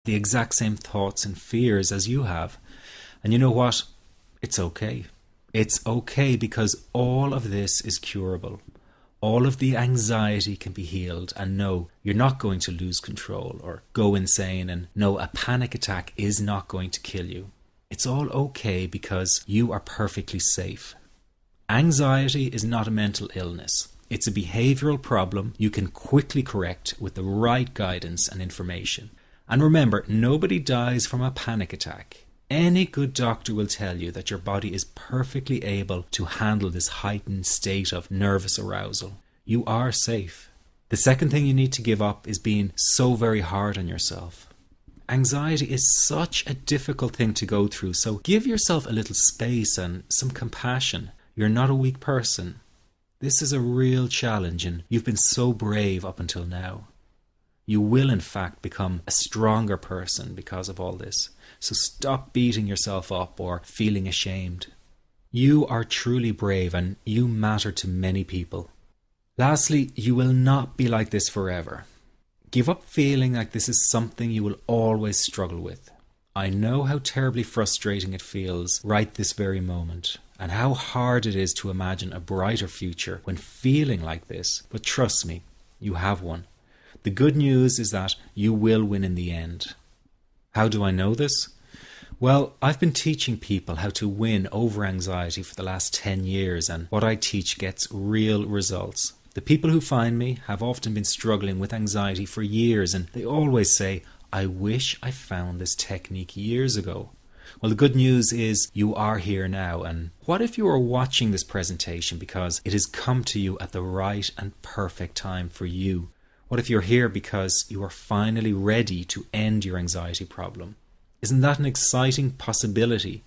the exact same thoughts and fears as you have. And you know what? It's okay. It's okay because all of this is curable. All of the anxiety can be healed, and no, you're not going to lose control or go insane, and no, a panic attack is not going to kill you. It's all okay because you are perfectly safe. Anxiety is not a mental illness. It's a behavioral problem you can quickly correct with the right guidance and information. And remember, nobody dies from a panic attack. Any good doctor will tell you that your body is perfectly able to handle this heightened state of nervous arousal. You are safe. The second thing you need to give up is being so very hard on yourself. Anxiety is such a difficult thing to go through, so give yourself a little space and some compassion. You're not a weak person. This is a real challenge, and you've been so brave up until now. You will in fact become a stronger person because of all this. So stop beating yourself up or feeling ashamed. You are truly brave and you matter to many people. Lastly, you will not be like this forever. Give up feeling like this is something you will always struggle with. I know how terribly frustrating it feels right this very moment, and how hard it is to imagine a brighter future when feeling like this, but trust me, you have one. The good news is that you will win in the end. How do I know this? Well, I've been teaching people how to win over anxiety for the last 10 years, and what I teach gets real results. The people who find me have often been struggling with anxiety for years, and they always say, I wish I found this technique years ago. Well, the good news is you are here now, and what if you are watching this presentation because it has come to you at the right and perfect time for you? What if you're here because you are finally ready to end your anxiety problem? Isn't that an exciting possibility?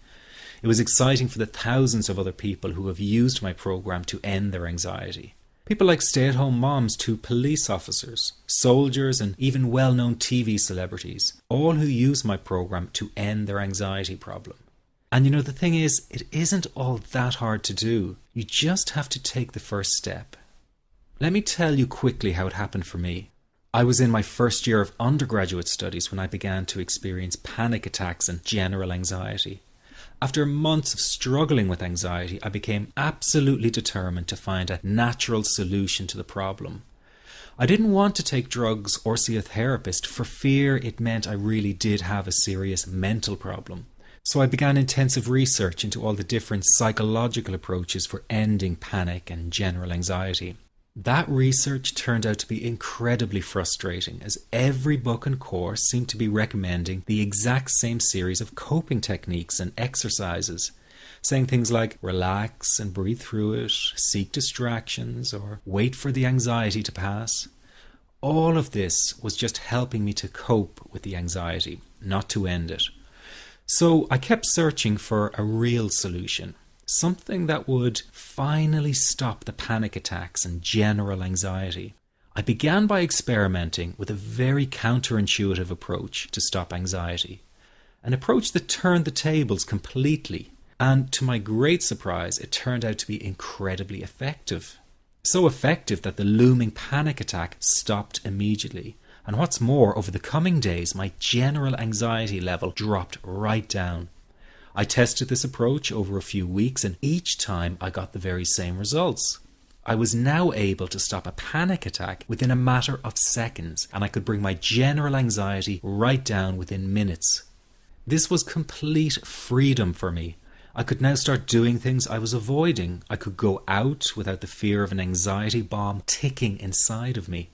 It was exciting for the thousands of other people who have used my program to end their anxiety. People like stay-at-home moms to police officers, soldiers, and even well-known TV celebrities, all who use my program to end their anxiety problem. And you know, the thing is, it isn't all that hard to do. You just have to take the first step. Let me tell you quickly how it happened for me. I was in my first year of undergraduate studies when I began to experience panic attacks and general anxiety. After months of struggling with anxiety, I became absolutely determined to find a natural solution to the problem. I didn't want to take drugs or see a therapist for fear it meant I really did have a serious mental problem. So I began intensive research into all the different psychological approaches for ending panic and general anxiety. That research turned out to be incredibly frustrating, as every book and course seemed to be recommending the exact same series of coping techniques and exercises, saying things like relax and breathe through it, seek distractions, or wait for the anxiety to pass. All of this was just helping me to cope with the anxiety, not to end it. So I kept searching for a real solution. Something that would finally stop the panic attacks and general anxiety. I began by experimenting with a very counterintuitive approach to stop anxiety. An approach that turned the tables completely. And to my great surprise, it turned out to be incredibly effective. So effective that the looming panic attack stopped immediately. And what's more, over the coming days, my general anxiety level dropped right down. I tested this approach over a few weeks, and each time I got the very same results. I was now able to stop a panic attack within a matter of seconds, and I could bring my general anxiety right down within minutes. This was complete freedom for me. I could now start doing things I was avoiding. I could go out without the fear of an anxiety bomb ticking inside of me.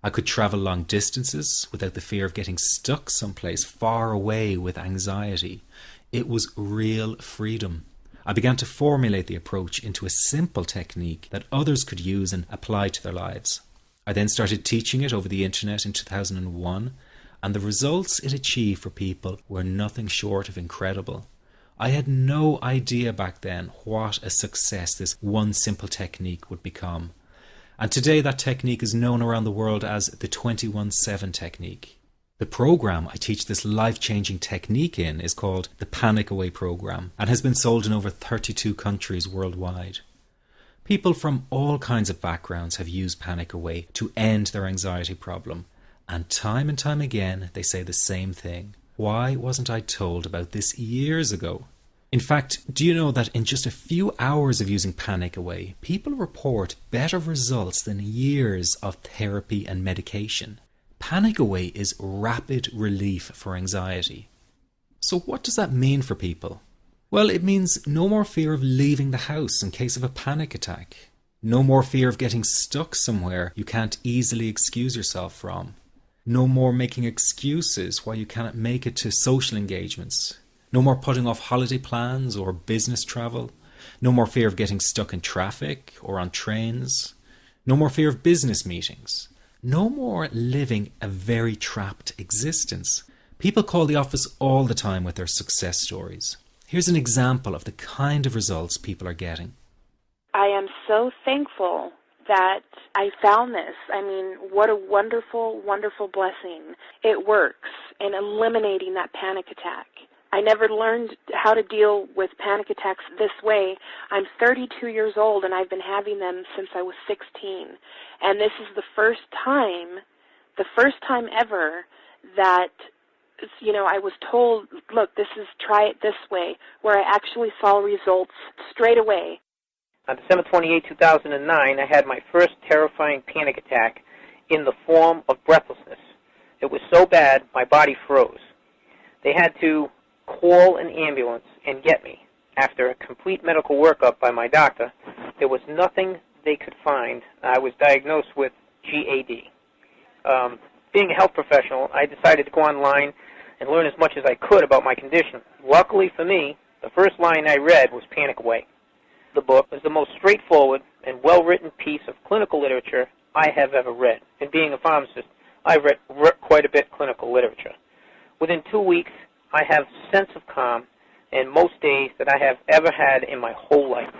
I could travel long distances without the fear of getting stuck someplace far away with anxiety. It was real freedom. I began to formulate the approach into a simple technique that others could use and apply to their lives. I then started teaching it over the internet in 2001, and the results it achieved for people were nothing short of incredible. I had no idea back then what a success this one simple technique would become. And today that technique is known around the world as the 21-7 technique. The program I teach this life-changing technique in is called the Panic Away program and has been sold in over 32 countries worldwide. People from all kinds of backgrounds have used Panic Away to end their anxiety problem, And time again, they say the same thing. Why wasn't I told about this years ago? In fact, do you know that in just a few hours of using Panic Away, people report better results than years of therapy and medication? Panic Away is rapid relief for anxiety. So what does that mean for people? Well, it means no more fear of leaving the house in case of a panic attack. No more fear of getting stuck somewhere you can't easily excuse yourself from. No more making excuses why you cannot make it to social engagements. No more putting off holiday plans or business travel. No more fear of getting stuck in traffic or on trains. No more fear of business meetings. No more living a very trapped existence. People call the office all the time with their success stories. Here's an example of the kind of results people are getting. I am so thankful that I found this. I mean, what a wonderful, wonderful blessing. It works in eliminating that panic attack. I never learned how to deal with panic attacks this way. I'm 32 years old and I've been having them since I was 16. And this is the first time ever that, I was told, look, try it this way, where I actually saw results straight away. On December 28, 2009, I had my first terrifying panic attack in the form of breathlessness. It was so bad, my body froze. They had to call an ambulance and get me. After a complete medical workup by my doctor, there was nothing they could find. I was diagnosed with GAD. Being a health professional, I decided to go online and learn as much as I could about my condition. Luckily for me, the first line I read was Panic Away. The book was the most straightforward and well-written piece of clinical literature I have ever read. And being a pharmacist, I've read quite a bit of clinical literature. Within 2 weeks, I have a sense of calm in most days that I have ever had in my whole life.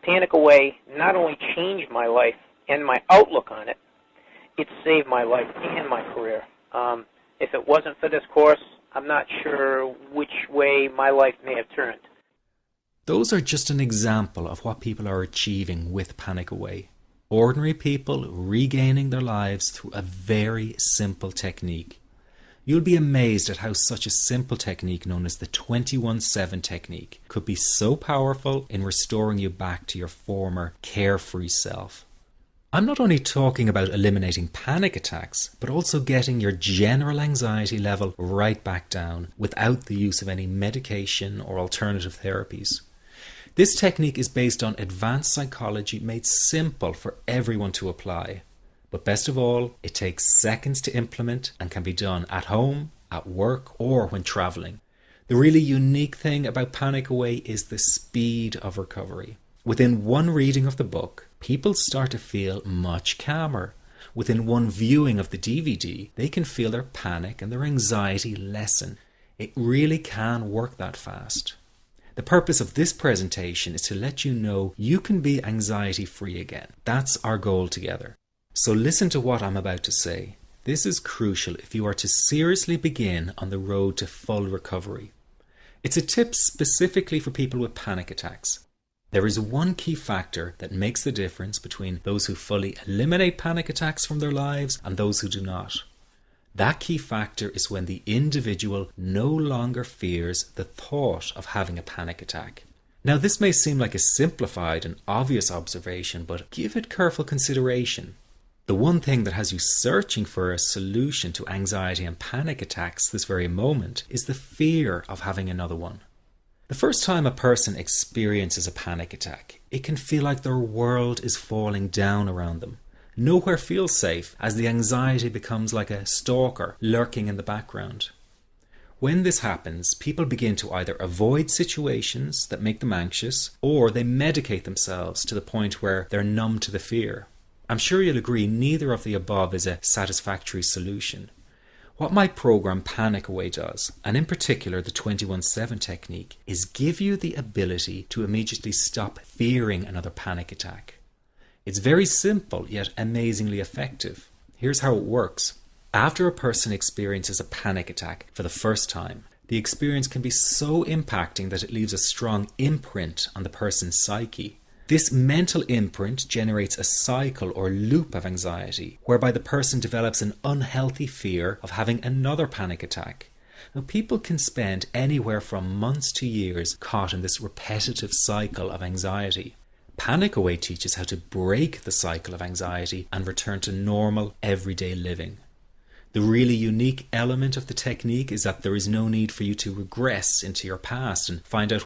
Panic Away not only changed my life and my outlook on it, it saved my life and my career. If it wasn't for this course, I'm not sure which way my life may have turned. Those are just an example of what people are achieving with Panic Away. Ordinary people regaining their lives through a very simple technique. You'll be amazed at how such a simple technique known as the 21-7 technique could be so powerful in restoring you back to your former carefree self. I'm not only talking about eliminating panic attacks, but also getting your general anxiety level right back down without the use of any medication or alternative therapies. This technique is based on advanced psychology made simple for everyone to apply. But best of all, it takes seconds to implement and can be done at home, at work, or when traveling. The really unique thing about Panic Away is the speed of recovery. Within one reading of the book, people start to feel much calmer. Within one viewing of the DVD, they can feel their panic and their anxiety lessen. It really can work that fast. The purpose of this presentation is to let you know you can be anxiety-free again. That's our goal together. So listen to what I'm about to say. This is crucial if you are to seriously begin on the road to full recovery. It's a tip specifically for people with panic attacks. There is one key factor that makes the difference between those who fully eliminate panic attacks from their lives and those who do not. That key factor is when the individual no longer fears the thought of having a panic attack. Now, this may seem like a simplified and obvious observation, but give it careful consideration. The one thing that has you searching for a solution to anxiety and panic attacks this very moment is the fear of having another one. The first time a person experiences a panic attack, it can feel like their world is falling down around them. Nowhere feels safe as the anxiety becomes like a stalker lurking in the background. When this happens, people begin to either avoid situations that make them anxious, or they medicate themselves to the point where they're numb to the fear. I'm sure you'll agree neither of the above is a satisfactory solution. What my program Panic Away does, and in particular the 21-7 technique, is give you the ability to immediately stop fearing another panic attack. It's very simple yet amazingly effective. Here's how it works. After a person experiences a panic attack for the first time, the experience can be so impacting that it leaves a strong imprint on the person's psyche. This mental imprint generates a cycle or loop of anxiety, whereby the person develops an unhealthy fear of having another panic attack. Now, people can spend anywhere from months to years caught in this repetitive cycle of anxiety. Panic Away teaches how to break the cycle of anxiety and return to normal, everyday living. The really unique element of the technique is that there is no need for you to regress into your past and find out